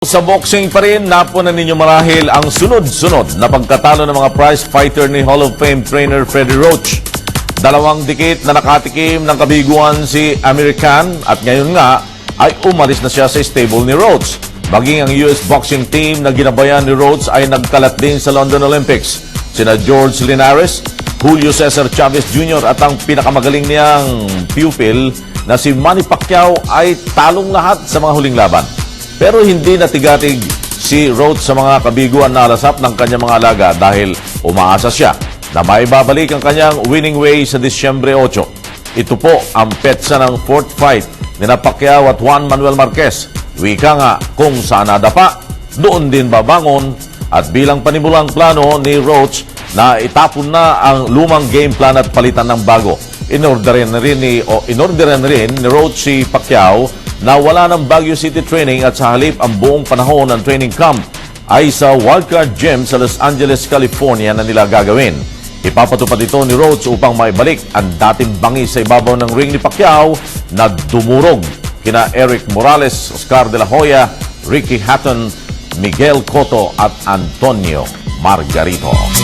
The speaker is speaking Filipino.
Sa boxing pa rin, napunan ninyo marahil ang sunod-sunod na pagkatalo ng mga prize fighter ni Hall of Fame trainer Freddie Roach. 2 dikit na nakatikim ng kabiguan si Amir Khan at ngayon nga ay umalis na siya sa stable ni Roach. Maging ang US boxing team na ginabayan ni Roach ay nagkalat din sa London Olympics. Sina George Linares, Julio Cesar Chavez Jr. at ang pinakamagaling niyang pupil na si Manny Pacquiao ay talong lahat sa mga huling laban. Pero hindi natigatig si Roach sa mga kabiguan na alasap ng kanyang mga alaga dahil umaasa siya na maibabalik ang kanyang winning way sa Disyembre 8. Ito po ang petsa ng 4th fight ni Pacquiao at Juan Manuel Marquez. Wika nga kung saan nadapa, doon din babangon at bilang panimulang plano ni Roach na itapon na ang lumang game plan at palitan ng bago. Inorderan rin ni Roach si Pacquiao na wala ng Baguio City training at sa halip ang buong panahon ng training camp ay sa Wildcard Gym sa Los Angeles, California na nila gagawin. Ipapatupad ito ni Roach upang maibalik ang dating bangis sa ibabaw ng ring ni Pacquiao na dumurog kina Eric Morales, Oscar de la Hoya, Ricky Hatton, Miguel Cotto at Antonio Margarito.